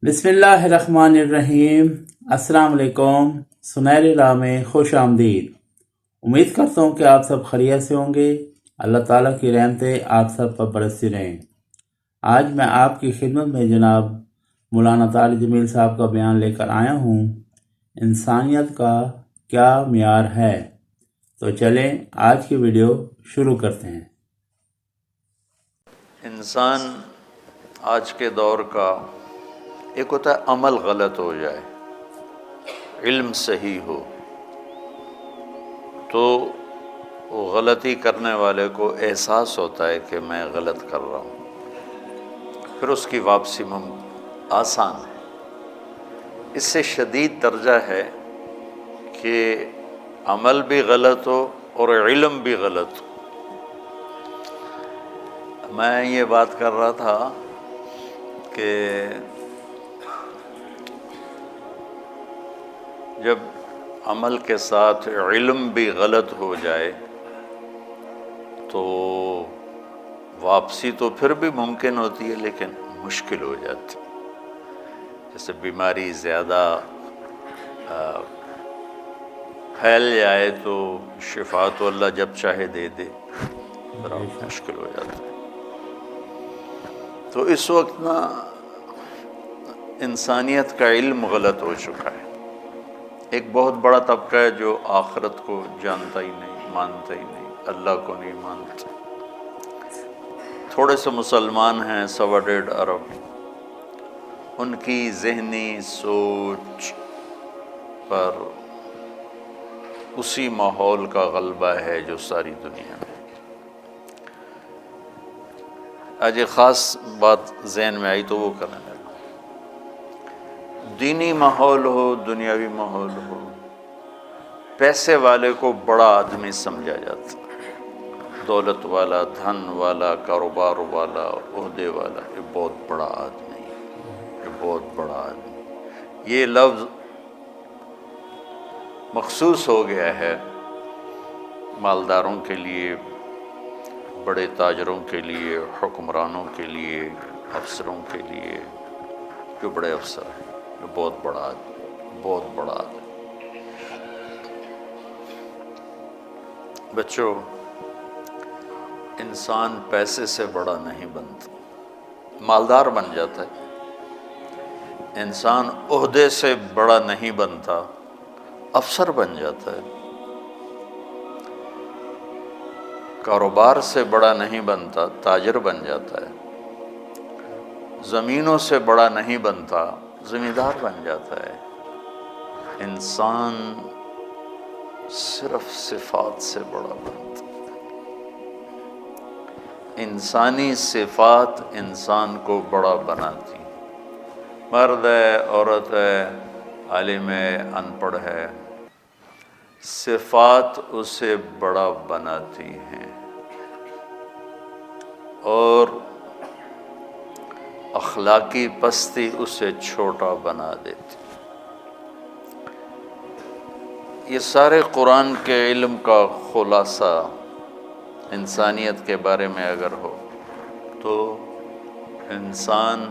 بسم اللہ الرحمن الرحیم۔ السلام علیکم، سنہری راہ میں خوش آمدید۔ امید کرتا ہوں کہ آپ سب خیریت سے ہوں گے۔ اللہ تعالیٰ کی رحمتیں آپ سب پر برستی رہیں۔ آج میں آپ کی خدمت میں جناب مولانا طارق جمیل صاحب کا بیان لے کر آیا ہوں، انسانیت کا کیا معیار ہے۔ تو چلیں آج کی ویڈیو شروع کرتے ہیں۔ انسان آج کے دور کا ایک ہوتا ہے عمل غلط ہو جائے، علم صحیح ہو تو وہ غلطی کرنے والے کو احساس ہوتا ہے کہ میں غلط کر رہا ہوں، پھر اس کی واپسی آسان ہے۔ اس سے شدید درجہ ہے کہ عمل بھی غلط ہو اور علم بھی غلط ہو۔ میں یہ بات کر رہا تھا کہ جب عمل کے ساتھ علم بھی غلط ہو جائے تو واپسی تو پھر بھی ممکن ہوتی ہے لیکن مشکل ہو جاتی۔ جیسے بیماری زیادہ پھیل جائے تو شفا تو اللہ جب چاہے دے دے، ذرا مشکل ہو جاتا ہے۔ تو اس وقت نا انسانیت کا علم غلط ہو چکا ہے۔ ایک بہت بڑا طبقہ ہے جو آخرت کو جانتا ہی نہیں، مانتا ہی نہیں، اللہ کو نہیں مانتا۔ تھوڑے سے مسلمان ہیں 1.25 ارب، ان کی ذہنی سوچ پر اسی ماحول کا غلبہ ہے جو ساری دنیا میں۔ آج ایک خاص بات ذہن میں آئی تو وہ کرنے لگا۔ دینی ماحول ہو، دنیاوی ماحول ہو، پیسے والے کو بڑا آدمی سمجھا جاتا، دولت والا، دھن والا، کاروبار والا، عہدے والا، یہ بہت بڑا آدمی ہے، یہ بہت بڑا آدمی۔ یہ لفظ مخصوص ہو گیا ہے مالداروں کے لیے، بڑے تاجروں کے لیے، حکمرانوں کے لیے، افسروں کے لیے، جو بڑے افسر ہیں، یہ بہت بڑا آدمی، بہت بڑا آدمی۔ بچوں، انسان پیسے سے بڑا نہیں بنتا، مالدار بن جاتا ہے۔ انسان عہدے سے بڑا نہیں بنتا، افسر بن جاتا ہے۔ کاروبار سے بڑا نہیں بنتا، تاجر بن جاتا ہے۔ زمینوں سے بڑا نہیں بنتا، زمیندار بن جاتا ہے۔ انسان صرف صفات سے بڑا بنتا ہے۔ انسانی صفات انسان کو بڑا بناتی، مرد ہے، عورت ہے، عالم ہے، ان پڑھ ہے، صفات اسے بڑا بناتی ہیں اور اخلاقی پستی اسے چھوٹا بنا دیتی۔ یہ سارے قرآن کے علم کا خلاصہ انسانیت کے بارے میں اگر ہو تو انسان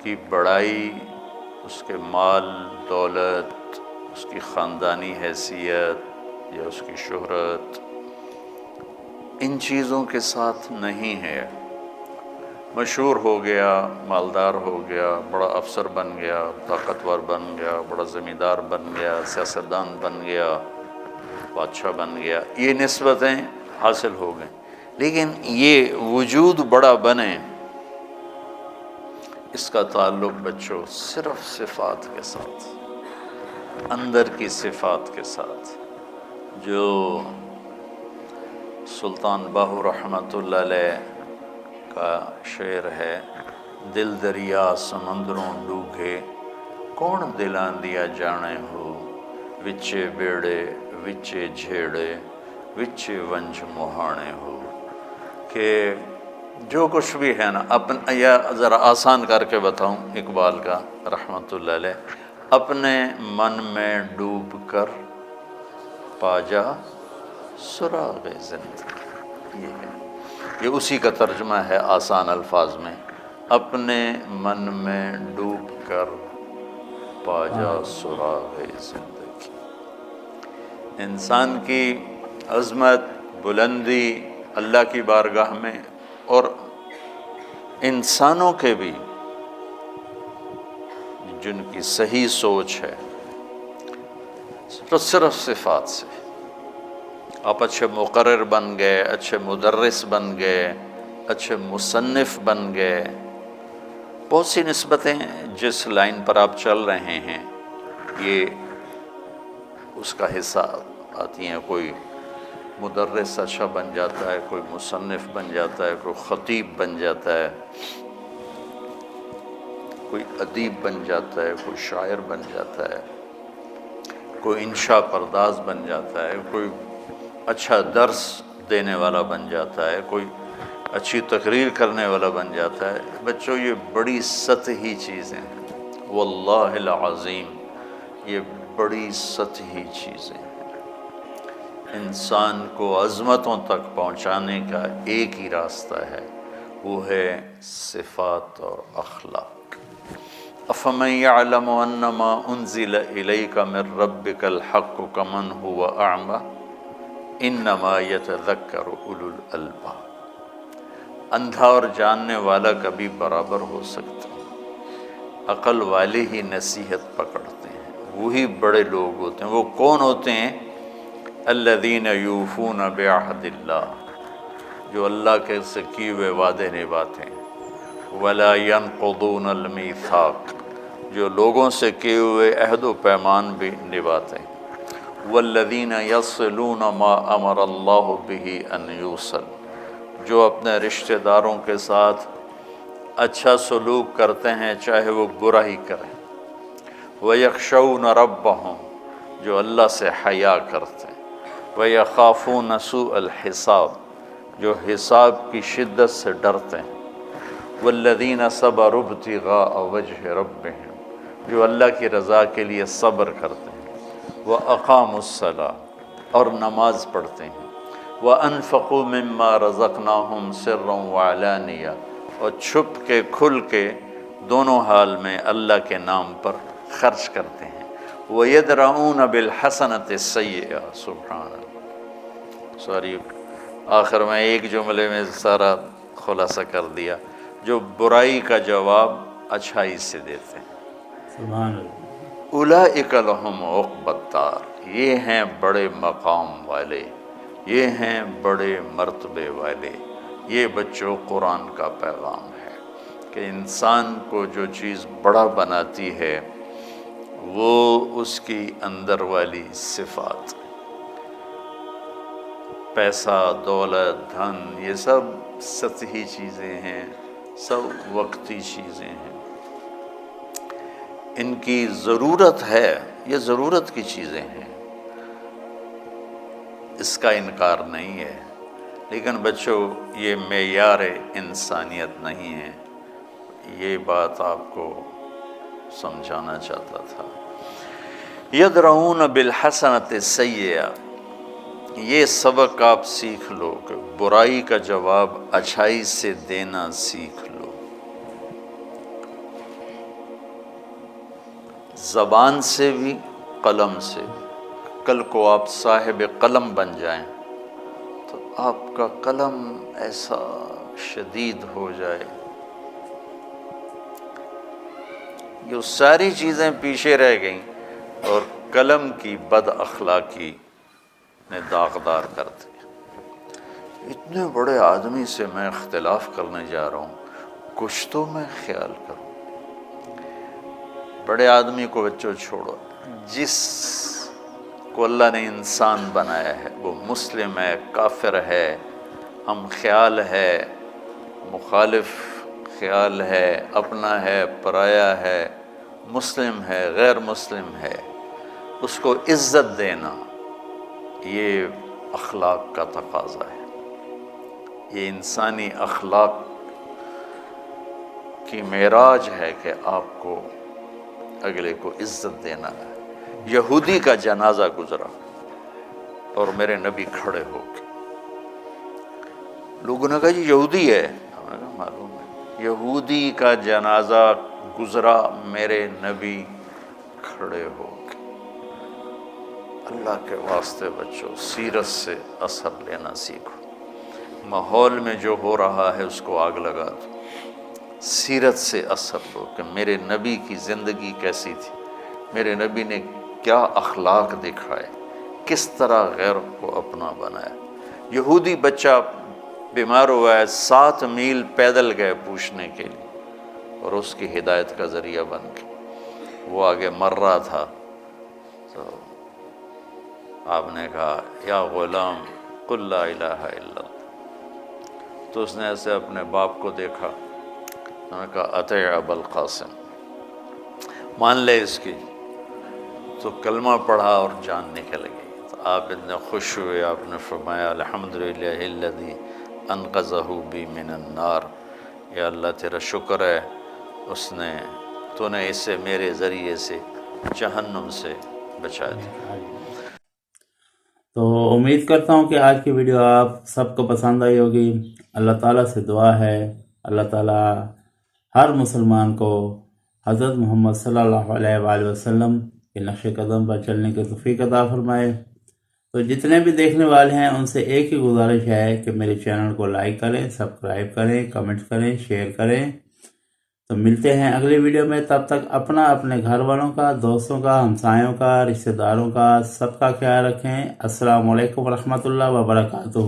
کی بڑائی، اس کے مال دولت، اس کی خاندانی حیثیت یا اس کی شہرت، ان چیزوں کے ساتھ نہیں ہے۔ مشہور ہو گیا، مالدار ہو گیا، بڑا افسر بن گیا، طاقتور بن گیا، بڑا زمیندار بن گیا، سیاستدان بن گیا، بادشاہ بن گیا، یہ نسبتیں حاصل ہو گئیں، لیکن یہ وجود بڑا بنے، اس کا تعلق بچوں صرف صفات کے ساتھ، اندر کی صفات کے ساتھ۔ جو سلطان باہو رحمۃ اللہ علیہ کا شعر ہے، دل دریا سمندروں ڈوگے، کون دلاں دیا جانے ہو، وچے بیڑے وچے جھیڑے، وچے ونج مہانے ہو۔ کہ جو کچھ بھی ہے نا، یا ذرا آسان کر کے بتاؤں اقبال کا رحمۃ اللہ علیہ، اپنے من میں ڈوب کر پا جا سراغ زندگی، یہ ہے، یہ اسی کا ترجمہ ہے آسان الفاظ میں۔ اپنے من میں ڈوب کر پا جا سراغ زندگی۔ انسان کی عظمت، بلندی اللہ کی بارگاہ میں، اور انسانوں کے بھی جن کی صحیح سوچ ہے، تو صرف صفات سے۔ آپ اچھے مقرر بن گئے، اچھے مدرس بن گئے، اچھے مصنف بن گئے، بہت سی نسبتیں جس لائن پر آپ چل رہے ہیں یہ اس کا حصہ آتی ہیں۔ کوئی مدرس اچھا بن جاتا ہے، کوئی مصنف بن جاتا ہے، کوئی خطیب بن جاتا ہے، کوئی ادیب بن جاتا ہے، کوئی شاعر بن جاتا ہے، کوئی انشاء پرداز بن جاتا ہے، کوئی اچھا درس دینے والا بن جاتا ہے، کوئی اچھی تقریر کرنے والا بن جاتا ہے۔ بچوں یہ بڑی سطحی چیزیں ہیں، واللہ العظیم یہ بڑی سطحی چیزیں ہیں۔ انسان کو عظمتوں تک پہنچانے کا ایک ہی راستہ ہے، وہ ہے صفات اور اخلاق۔ افمن یعلم انما انزل الیک من ربک الحق کمن هو اعمی انما یتذکر اولو الالباب۔ اندھا اور جاننے والا کبھی برابر ہو سکتا ہے؟ عقل والے ہی نصیحت پکڑتے ہیں، وہی بڑے لوگ ہوتے ہیں۔ وہ کون ہوتے ہیں؟ الذین یوفون بعہد اللہ، جو اللہ کے سے کیے ہوئے وعدے نبھاتے ہیں، ولا ینقضون المیثاق، جو لوگوں سے کیے ہوئے عہد و پیمان بھی نبھاتے ہیں، والذین یصلون ما امر اللہ بہ ان یوصل، جو اپنے رشتہ داروں کے ساتھ اچھا سلوک کرتے ہیں چاہے وہ برا ہی کریں، ویخشون ربہم، جو اللہ سے حیا کرتے ہیں، ویخافون سوء الحساب، جو حساب کی شدت سے ڈرتے ہیں، والذین صبروا ابتغاء وجہ ربہم، جو اللہ کی رضا کے لیے صبر کرتے ہیں، وَأَقَامُوا الصَّلَاةَ، اور نماز پڑھتے ہیں، وَأَنفَقُوا مِمَّا رَزَقْنَاهُمْ سِرًّا وَعَلَانِيَةً، اور چھپ کے کھل کے دونوں حال میں اللہ کے نام پر خرچ کرتے ہیں، وَيَدْرَؤُونَ بِالْحَسَنَةِ السَّيِّئَةَ، سبحان اللہ۔ سوری، آخر میں ایک جملے میں سارا خلاصہ کر دیا، جو برائی کا جواب اچھائی سے دیتے ہیں۔ سبحان اللہ۔ اولئک لہم عقبی الدار، یہ ہیں بڑے مقام والے، یہ ہیں بڑے مرتبے والے۔ یہ بچوں قرآن کا پیغام ہے کہ انسان کو جو چیز بڑا بناتی ہے وہ اس کی اندر والی صفات۔ پیسہ، دولت، دھن، یہ سب سطحی چیزیں ہیں، سب وقتی چیزیں ہیں۔ ان کی ضرورت ہے، یہ ضرورت کی چیزیں ہیں، اس کا انکار نہیں ہے، لیکن بچوں یہ معیار انسانیت نہیں ہے۔ یہ بات آپ کو سمجھانا چاہتا تھا۔ یدرؤون بالحسنۃ السیئہ، یہ سبق آپ سیکھ لو کہ برائی کا جواب اچھائی سے دینا سیکھ لو۔ زبان سے بھی، قلم سے۔ کل کو آپ صاحب قلم بن جائیں تو آپ کا قلم ایسا شدید ہو جائے، یہ ساری چیزیں پیچھے رہ گئیں اور قلم کی بد اخلاقی نے داغدار کر دیا۔ اتنے بڑے آدمی سے میں اختلاف کرنے جا رہا ہوں، کچھ تو میں خیال کروں۔ بڑے آدمی کو بچوں چھوڑو، جس کو اللہ نے انسان بنایا ہے وہ مسلم ہے، کافر ہے، ہم خیال ہے، مخالف خیال ہے، اپنا ہے، پرایا ہے، مسلم ہے، غیر مسلم ہے، اس کو عزت دینا یہ اخلاق کا تقاضا ہے۔ یہ انسانی اخلاق کی معراج ہے کہ آپ کو اگلے کو عزت دینا ہے۔ یہودی کا جنازہ گزرا اور میرے نبی کھڑے ہو کے، لوگوں نے کہا جی یہودی ہے، ہمیں کہا معلوم ہے یہودی کا جنازہ گزرا، میرے نبی کھڑے ہو کے۔ اللہ کے واسطے بچوں، سیرت سے اثر لینا سیکھو۔ ماحول میں جو ہو رہا ہے اس کو آگ لگا دو، سیرت سے اثر لو کہ میرے نبی کی زندگی کیسی تھی، میرے نبی نے کیا اخلاق دکھائے، کس طرح غیر کو اپنا بنایا۔ یہودی بچہ بیمار ہوا ہے، 7 میل پیدل گئے پوچھنے کے لیے، اور اس کی ہدایت کا ذریعہ بن کے وہ آگے مر رہا تھا، تو آپ نے کہا یا غلام قل لا الہ الا اللہ، تو اس نے ایسے اپنے باپ کو دیکھا، انہوں نے کہا اطیع ابا القاسم، مان لے اس کی، تو کلمہ پڑھا اور جان نکل گئی۔ تو آپ اتنے خوش ہوئے، آپ نے فرمایا الحمدللہ الذی انقذہ بی من النار، یا اللہ تیرا شکر ہے تو نے اسے میرے ذریعے سے جہنم سے بچا دیا۔ تو امید کرتا ہوں کہ آج کی ویڈیو آپ سب کو پسند آئی ہوگی۔ اللہ تعالیٰ سے دعا ہے اللہ تعالیٰ ہر مسلمان کو حضرت محمد صلی اللہ علیہ وآلہ وسلم کے نقش قدم پر چلنے کی توفیق عطا فرمائے۔ تو جتنے بھی دیکھنے والے ہیں ان سے ایک ہی گزارش ہے کہ میرے چینل کو لائک کریں، سبسکرائب کریں، کمنٹ کریں، شیئر کریں۔ تو ملتے ہیں اگلی ویڈیو میں، تب تک اپنا، اپنے گھر والوں کا، دوستوں کا، ہمسایوں کا، رشتہ داروں کا، سب کا خیال رکھیں۔ السلام علیکم ورحمۃ اللہ وبرکاتہ۔